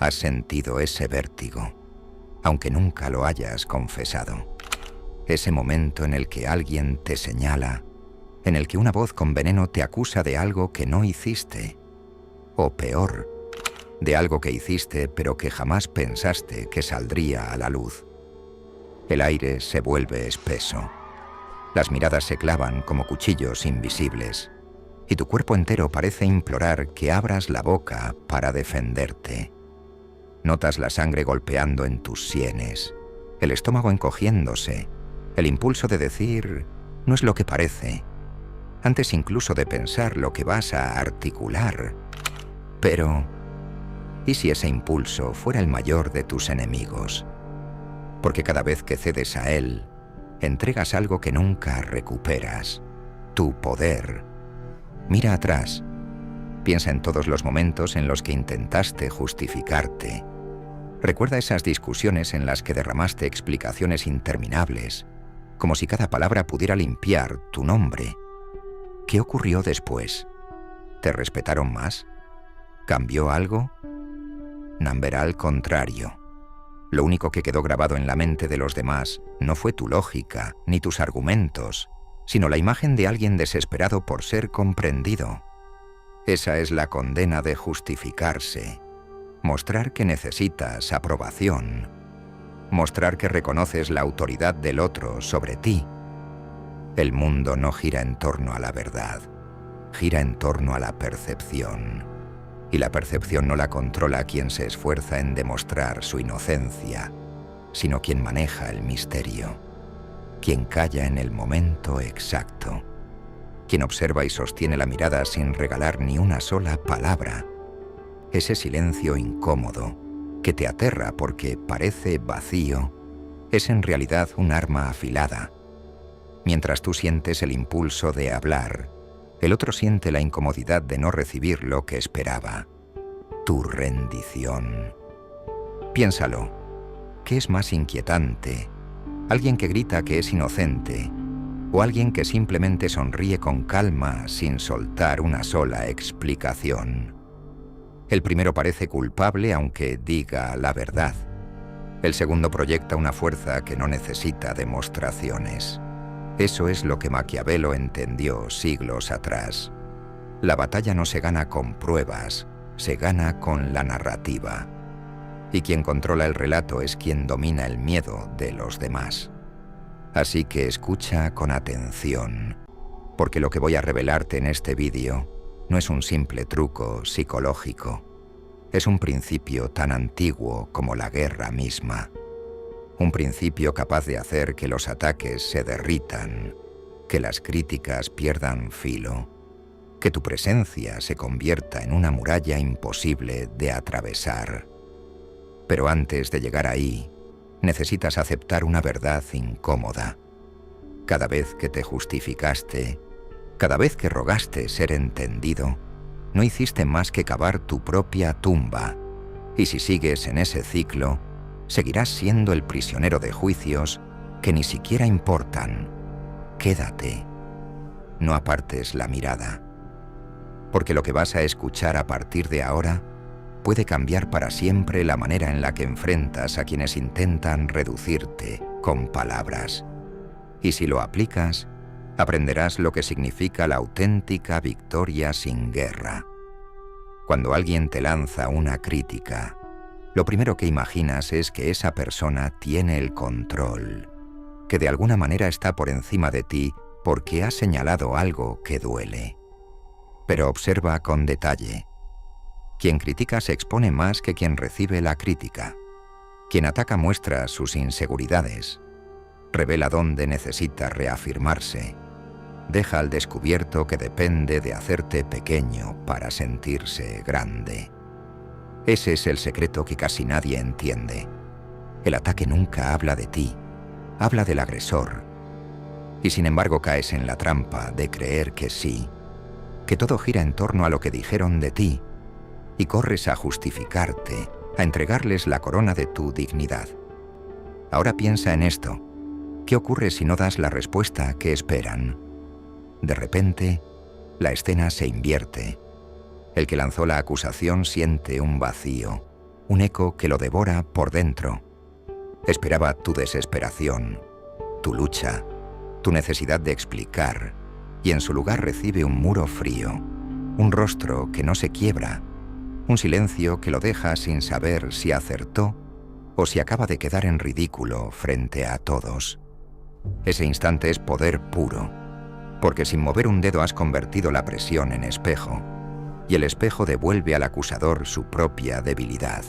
Has sentido ese vértigo, aunque nunca lo hayas confesado. Ese momento en el que alguien te señala, en el que una voz con veneno te acusa de algo que no hiciste, o peor, de algo que hiciste pero que jamás pensaste que saldría a la luz. El aire se vuelve espeso. Las miradas se clavan como cuchillos invisibles, y tu cuerpo entero parece implorar que abras la boca para defenderte. Notas la sangre golpeando en tus sienes, el estómago encogiéndose, el impulso de decir, no es lo que parece, antes incluso de pensar lo que vas a articular. Pero, ¿y si ese impulso fuera el mayor de tus enemigos? Porque cada vez que cedes a él, entregas algo que nunca recuperas, tu poder. Mira atrás, piensa en todos los momentos en los que intentaste justificarte. Recuerda esas discusiones en las que derramaste explicaciones interminables, como si cada palabra pudiera limpiar tu nombre. ¿Qué ocurrió después? ¿Te respetaron más? ¿Cambió algo? Verá al contrario. Lo único que quedó grabado en la mente de los demás no fue tu lógica ni tus argumentos, sino la imagen de alguien desesperado por ser comprendido. Esa es la condena de justificarse. Mostrar que necesitas aprobación. Mostrar que reconoces la autoridad del otro sobre ti. El mundo no gira en torno a la verdad, gira en torno a la percepción. Y la percepción no la controla quien se esfuerza en demostrar su inocencia, sino quien maneja el misterio, quien calla en el momento exacto, quien observa y sostiene la mirada sin regalar ni una sola palabra. Ese silencio incómodo, que te aterra porque parece vacío, es en realidad un arma afilada. Mientras tú sientes el impulso de hablar, el otro siente la incomodidad de no recibir lo que esperaba. Tu rendición. Piénsalo. ¿Qué es más inquietante? ¿Alguien que grita que es inocente? ¿O alguien que simplemente sonríe con calma sin soltar una sola explicación? El primero parece culpable aunque diga la verdad. El segundo proyecta una fuerza que no necesita demostraciones. Eso es lo que Maquiavelo entendió siglos atrás. La batalla no se gana con pruebas, se gana con la narrativa. Y quien controla el relato es quien domina el miedo de los demás. Así que escucha con atención, porque lo que voy a revelarte en este vídeo no es un simple truco psicológico. Es un principio tan antiguo como la guerra misma. Un principio capaz de hacer que los ataques se derritan, que las críticas pierdan filo, que tu presencia se convierta en una muralla imposible de atravesar. Pero antes de llegar ahí, necesitas aceptar una verdad incómoda. Cada vez que te justificaste, cada vez que rogaste ser entendido, no hiciste más que cavar tu propia tumba. Y si sigues en ese ciclo, seguirás siendo el prisionero de juicios que ni siquiera importan. Quédate. No apartes la mirada. Porque lo que vas a escuchar a partir de ahora puede cambiar para siempre la manera en la que enfrentas a quienes intentan reducirte con palabras. Y si lo aplicas, aprenderás lo que significa la auténtica victoria sin guerra. Cuando alguien te lanza una crítica, lo primero que imaginas es que esa persona tiene el control, que de alguna manera está por encima de ti porque ha señalado algo que duele. Pero observa con detalle. Quien critica se expone más que quien recibe la crítica. Quien ataca muestra sus inseguridades, revela dónde necesita reafirmarse, deja al descubierto que depende de hacerte pequeño para sentirse grande. Ese es el secreto que casi nadie entiende. El ataque nunca habla de ti, habla del agresor. Y sin embargo caes en la trampa de creer que sí, que todo gira en torno a lo que dijeron de ti, y corres a justificarte, a entregarles la corona de tu dignidad. Ahora piensa en esto. ¿Qué ocurre si no das la respuesta que esperan? De repente, la escena se invierte. El que lanzó la acusación siente un vacío. un eco que lo devora por dentro. Esperaba tu desesperación, tu lucha, tu necesidad de explicar, y en su lugar recibe un muro frío, un rostro que no se quiebra, un silencio que lo deja sin saber si acertó o si acaba de quedar en ridículo frente a todos. Ese instante es poder puro, porque sin mover un dedo has convertido la presión en espejo, y el espejo devuelve al acusador su propia debilidad.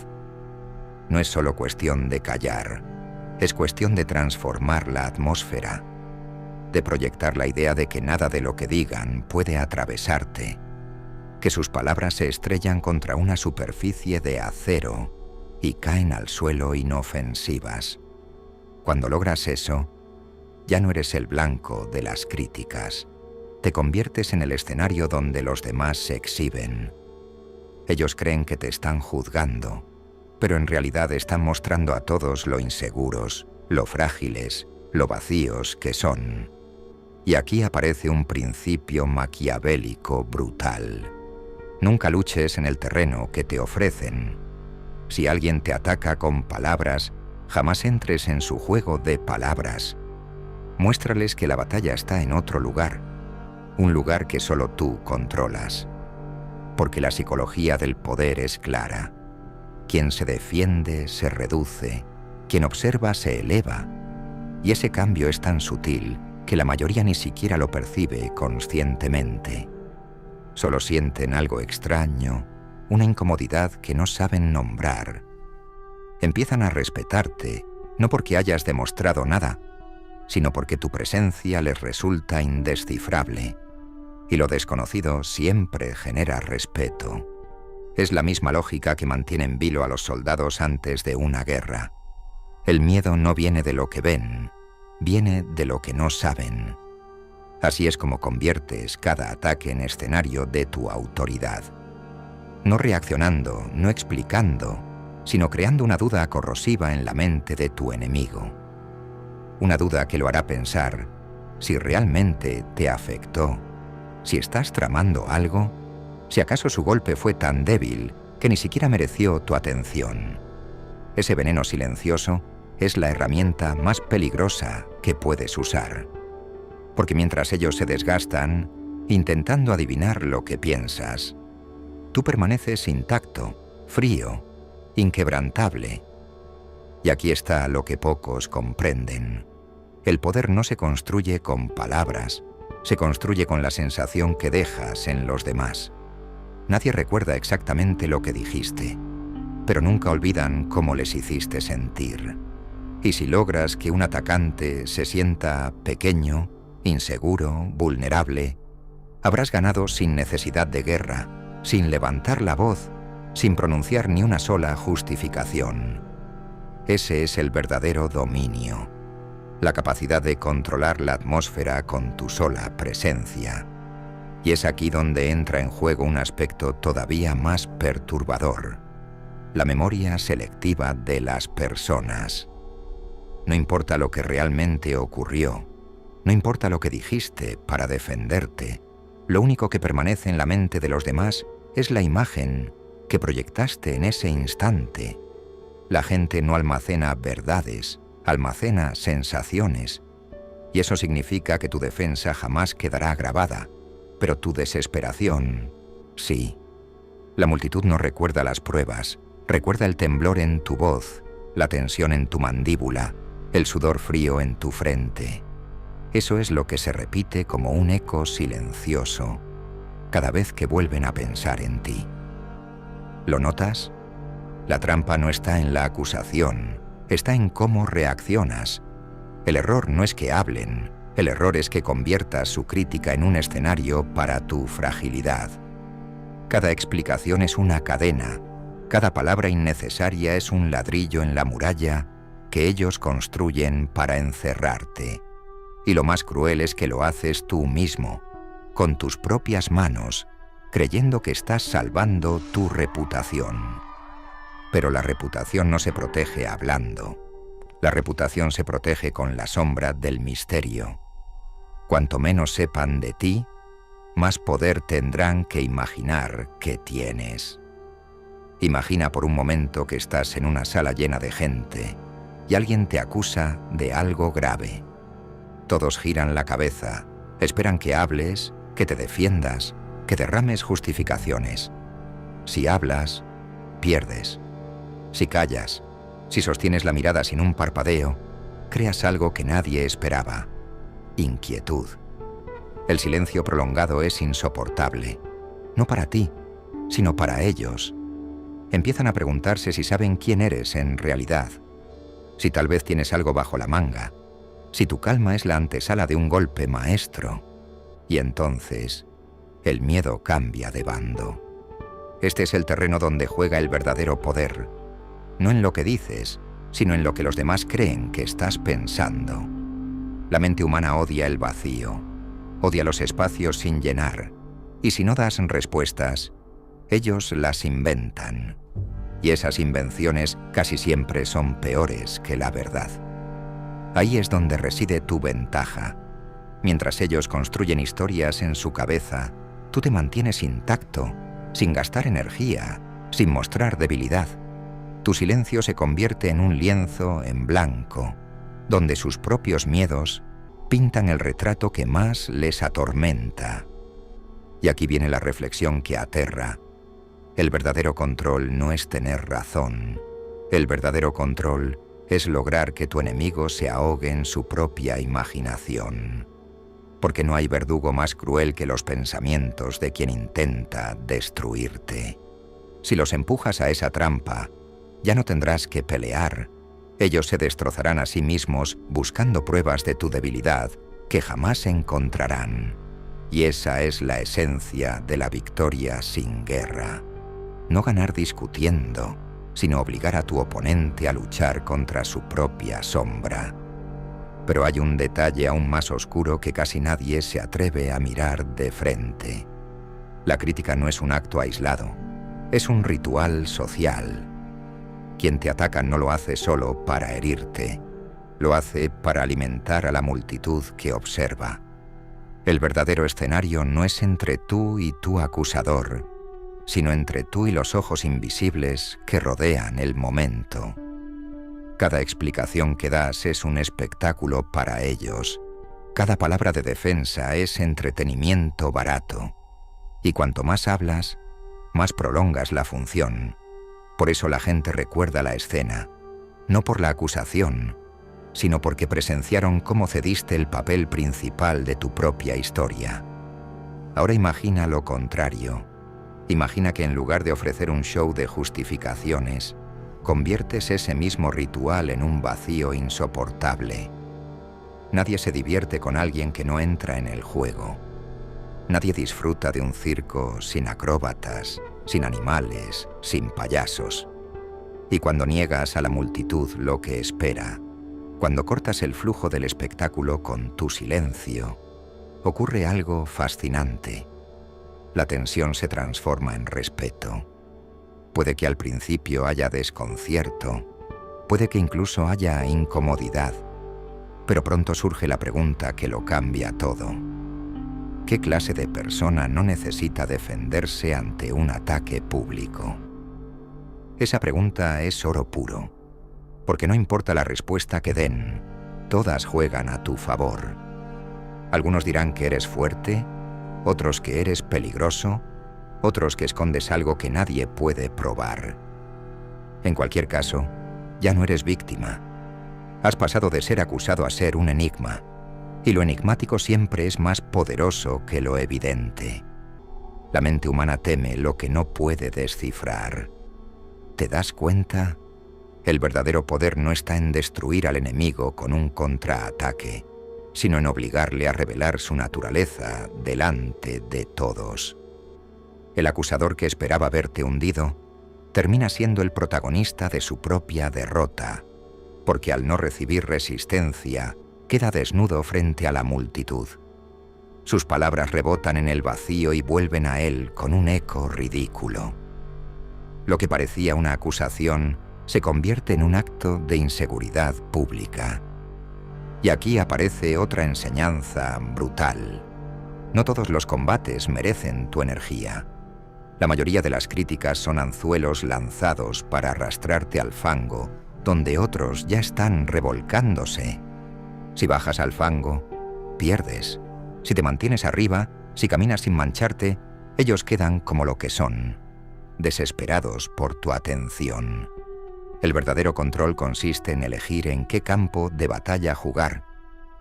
No es solo cuestión de callar, es cuestión de transformar la atmósfera, de proyectar la idea de que nada de lo que digan puede atravesarte, que sus palabras se estrellan contra una superficie de acero y caen al suelo inofensivas. Cuando logras eso, ya no eres el blanco de las críticas. Te conviertes en el escenario donde los demás se exhiben. Ellos creen que te están juzgando, pero en realidad están mostrando a todos lo inseguros, lo frágiles, lo vacíos que son. Y aquí aparece un principio maquiavélico brutal. Nunca luches en el terreno que te ofrecen. Si alguien te ataca con palabras, jamás entres en su juego de palabras. Muéstrales que la batalla está en otro lugar, un lugar que solo tú controlas. Porque la psicología del poder es clara. Quien se defiende se reduce, quien observa se eleva. Y ese cambio es tan sutil que la mayoría ni siquiera lo percibe conscientemente. Solo sienten algo extraño, una incomodidad que no saben nombrar. Empiezan a respetarte, no porque hayas demostrado nada, sino porque tu presencia les resulta indescifrable. Y lo desconocido siempre genera respeto. Es la misma lógica que mantiene en vilo a los soldados antes de una guerra. El miedo no viene de lo que ven, viene de lo que no saben. Así es como conviertes cada ataque en escenario de tu autoridad. No reaccionando, no explicando, sino creando una duda corrosiva en la mente de tu enemigo. Una duda que lo hará pensar si realmente te afectó, si estás tramando algo, si acaso su golpe fue tan débil que ni siquiera mereció tu atención. Ese veneno silencioso es la herramienta más peligrosa que puedes usar. Porque mientras ellos se desgastan, intentando adivinar lo que piensas, tú permaneces intacto, frío, inquebrantable. Y aquí está lo que pocos comprenden. El poder no se construye con palabras, se construye con la sensación que dejas en los demás. Nadie recuerda exactamente lo que dijiste, pero nunca olvidan cómo les hiciste sentir. Y si logras que un atacante se sienta pequeño, inseguro, vulnerable, habrás ganado sin necesidad de guerra, sin levantar la voz, sin pronunciar ni una sola justificación. Ese es el verdadero dominio, la capacidad de controlar la atmósfera con tu sola presencia. Y es aquí donde entra en juego un aspecto todavía más perturbador: la memoria selectiva de las personas. No importa lo que realmente ocurrió, no importa lo que dijiste para defenderte, lo único que permanece en la mente de los demás es la imagen que proyectaste en ese instante. La gente no almacena verdades, almacena sensaciones, y eso significa que tu defensa jamás quedará grabada, pero tu desesperación, sí. La multitud no recuerda las pruebas, recuerda el temblor en tu voz, la tensión en tu mandíbula, el sudor frío en tu frente. Eso es lo que se repite como un eco silencioso cada vez que vuelven a pensar en ti. ¿Lo notas? La trampa no está en la acusación, está en cómo reaccionas. El error no es que hablen, el error es que conviertas su crítica en un escenario para tu fragilidad. Cada explicación es una cadena, cada palabra innecesaria es un ladrillo en la muralla que ellos construyen para encerrarte. Y lo más cruel es que lo haces tú mismo, con tus propias manos, creyendo que estás salvando tu reputación. Pero la reputación no se protege hablando. La reputación se protege con la sombra del misterio. Cuanto menos sepan de ti, más poder tendrán que imaginar que tienes. Imagina por un momento que estás en una sala llena de gente y alguien te acusa de algo grave. Todos giran la cabeza, esperan que hables, que te defiendas, que derrames justificaciones. Si hablas, pierdes. Si callas, si sostienes la mirada sin un parpadeo, creas algo que nadie esperaba: inquietud. El silencio prolongado es insoportable, no para ti, sino para ellos. Empiezan a preguntarse si saben quién eres en realidad, si tal vez tienes algo bajo la manga, si tu calma es la antesala de un golpe maestro. Y entonces, el miedo cambia de bando. Este es el terreno donde juega el verdadero poder, no en lo que dices, sino en lo que los demás creen que estás pensando. La mente humana odia el vacío, odia los espacios sin llenar, y si no das respuestas, ellos las inventan. Y esas invenciones casi siempre son peores que la verdad. Ahí es donde reside tu ventaja. Mientras ellos construyen historias en su cabeza, tú te mantienes intacto, sin gastar energía, sin mostrar debilidad. Tu silencio se convierte en un lienzo en blanco, donde sus propios miedos pintan el retrato que más les atormenta. Y aquí viene la reflexión que aterra. El verdadero control no es tener razón. El verdadero control es lograr que tu enemigo se ahogue en su propia imaginación. Porque no hay verdugo más cruel que los pensamientos de quien intenta destruirte. Si los empujas a esa trampa, ya no tendrás que pelear. Ellos se destrozarán a sí mismos buscando pruebas de tu debilidad que jamás encontrarán. Y esa es la esencia de la victoria sin guerra. No ganar discutiendo, sino obligar a tu oponente a luchar contra su propia sombra. Pero hay un detalle aún más oscuro que casi nadie se atreve a mirar de frente. La crítica no es un acto aislado, es un ritual social. Quien te ataca no lo hace solo para herirte, lo hace para alimentar a la multitud que observa. El verdadero escenario no es entre tú y tu acusador, sino entre tú y los ojos invisibles que rodean el momento. Cada explicación que das es un espectáculo para ellos. Cada palabra de defensa es entretenimiento barato. Y cuanto más hablas, más prolongas la función. Por eso la gente recuerda la escena, no por la acusación, sino porque presenciaron cómo cediste el papel principal de tu propia historia. Ahora imagina lo contrario. Imagina que en lugar de ofrecer un show de justificaciones, conviertes ese mismo ritual en un vacío insoportable. Nadie se divierte con alguien que no entra en el juego. Nadie disfruta de un circo sin acróbatas, sin animales, sin payasos. Y cuando niegas a la multitud lo que espera, cuando cortas el flujo del espectáculo con tu silencio, ocurre algo fascinante. La tensión se transforma en respeto. Puede que al principio haya desconcierto, puede que incluso haya incomodidad, pero pronto surge la pregunta que lo cambia todo. ¿Qué clase de persona no necesita defenderse ante un ataque público? Esa pregunta es oro puro, porque no importa la respuesta que den, todas juegan a tu favor. Algunos dirán que eres fuerte, otros que eres peligroso, otros que escondes algo que nadie puede probar. En cualquier caso, ya no eres víctima. Has pasado de ser acusado a ser un enigma, y lo enigmático siempre es más poderoso que lo evidente. La mente humana teme lo que no puede descifrar. ¿Te das cuenta? El verdadero poder no está en destruir al enemigo con un contraataque, sino en obligarle a revelar su naturaleza delante de todos. El acusador que esperaba verte hundido termina siendo el protagonista de su propia derrota, porque al no recibir resistencia, queda desnudo frente a la multitud. Sus palabras rebotan en el vacío y vuelven a él con un eco ridículo. Lo que parecía una acusación se convierte en un acto de inseguridad pública. Y aquí aparece otra enseñanza brutal. No todos los combates merecen tu energía. La mayoría de las críticas son anzuelos lanzados para arrastrarte al fango, donde otros ya están revolcándose. Si bajas al fango, pierdes. Si te mantienes arriba, si caminas sin mancharte, ellos quedan como lo que son, desesperados por tu atención. El verdadero control consiste en elegir en qué campo de batalla jugar,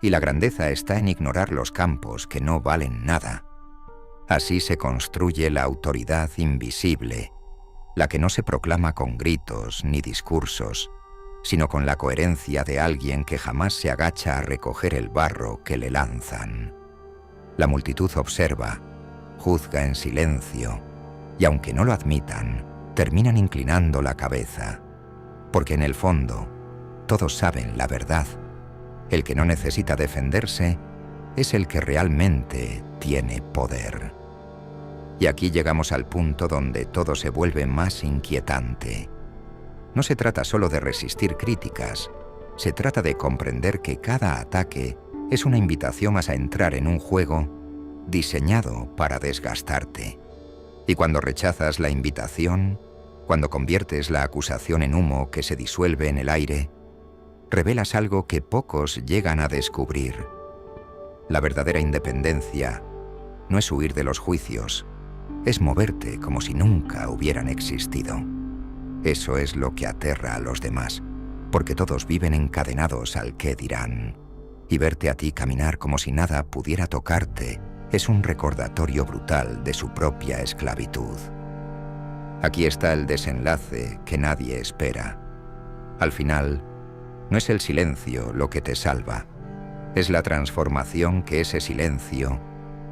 y la grandeza está en ignorar los campos que no valen nada. Así se construye la autoridad invisible, la que no se proclama con gritos ni discursos, sino con la coherencia de alguien que jamás se agacha a recoger el barro que le lanzan. La multitud observa, juzga en silencio, y aunque no lo admitan, terminan inclinando la cabeza, porque en el fondo todos saben la verdad. El que no necesita defenderse es el que realmente tiene poder. Y aquí llegamos al punto donde todo se vuelve más inquietante. No se trata solo de resistir críticas, se trata de comprender que cada ataque es una invitación a entrar en un juego diseñado para desgastarte. Y cuando rechazas la invitación, cuando conviertes la acusación en humo que se disuelve en el aire, revelas algo que pocos llegan a descubrir. La verdadera independencia no es huir de los juicios, es moverte como si nunca hubieran existido. Eso es lo que aterra a los demás, porque todos viven encadenados al qué dirán. Y verte a ti caminar como si nada pudiera tocarte es un recordatorio brutal de su propia esclavitud. Aquí está el desenlace que nadie espera. Al final, no es el silencio lo que te salva, es la transformación que ese silencio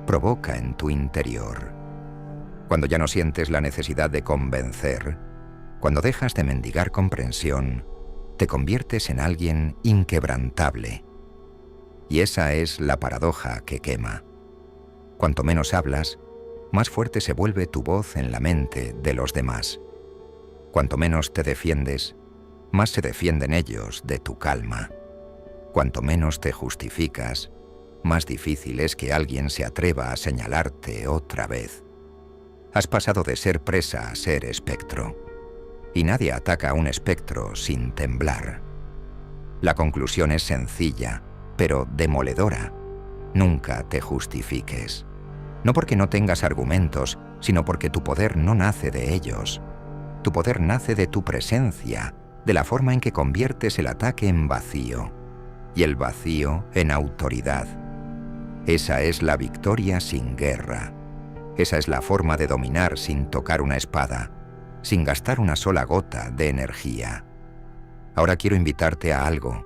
provoca en tu interior. Cuando ya no sientes la necesidad de convencer, cuando dejas de mendigar comprensión, te conviertes en alguien inquebrantable. Y esa es la paradoja que quema. Cuanto menos hablas, más fuerte se vuelve tu voz en la mente de los demás. Cuanto menos te defiendes, más se defienden ellos de tu calma. Cuanto menos te justificas, más difícil es que alguien se atreva a señalarte otra vez. Has pasado de ser presa a ser espectro. Y nadie ataca a un espectro sin temblar. La conclusión es sencilla, pero demoledora. Nunca te justifiques. No porque no tengas argumentos, sino porque tu poder no nace de ellos. Tu poder nace de tu presencia, de la forma en que conviertes el ataque en vacío, y el vacío en autoridad. Esa es la victoria sin guerra. Esa es la forma de dominar sin tocar una espada, sin gastar una sola gota de energía. Ahora quiero invitarte a algo.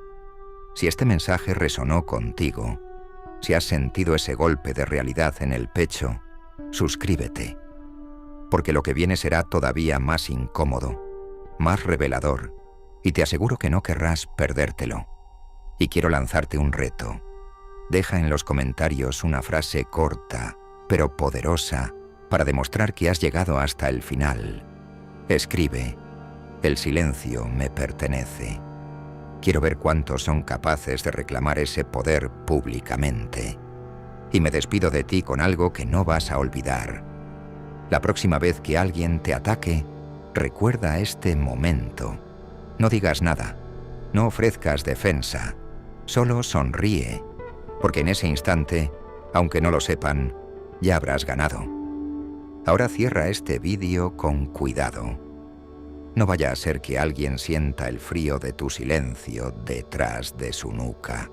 Si este mensaje resonó contigo, si has sentido ese golpe de realidad en el pecho, suscríbete, porque lo que viene será todavía más incómodo, más revelador, y te aseguro que no querrás perdértelo. Y quiero lanzarte un reto. Deja en los comentarios una frase corta, pero poderosa, para demostrar que has llegado hasta el final. Escribe: el silencio me pertenece. Quiero ver cuántos son capaces de reclamar ese poder públicamente. Y me despido de ti con algo que no vas a olvidar. La próxima vez que alguien te ataque, recuerda este momento. No digas nada, no ofrezcas defensa, solo sonríe, porque en ese instante, aunque no lo sepan, ya habrás ganado. Ahora cierra este vídeo con cuidado. No vaya a ser que alguien sienta el frío de tu silencio detrás de su nuca.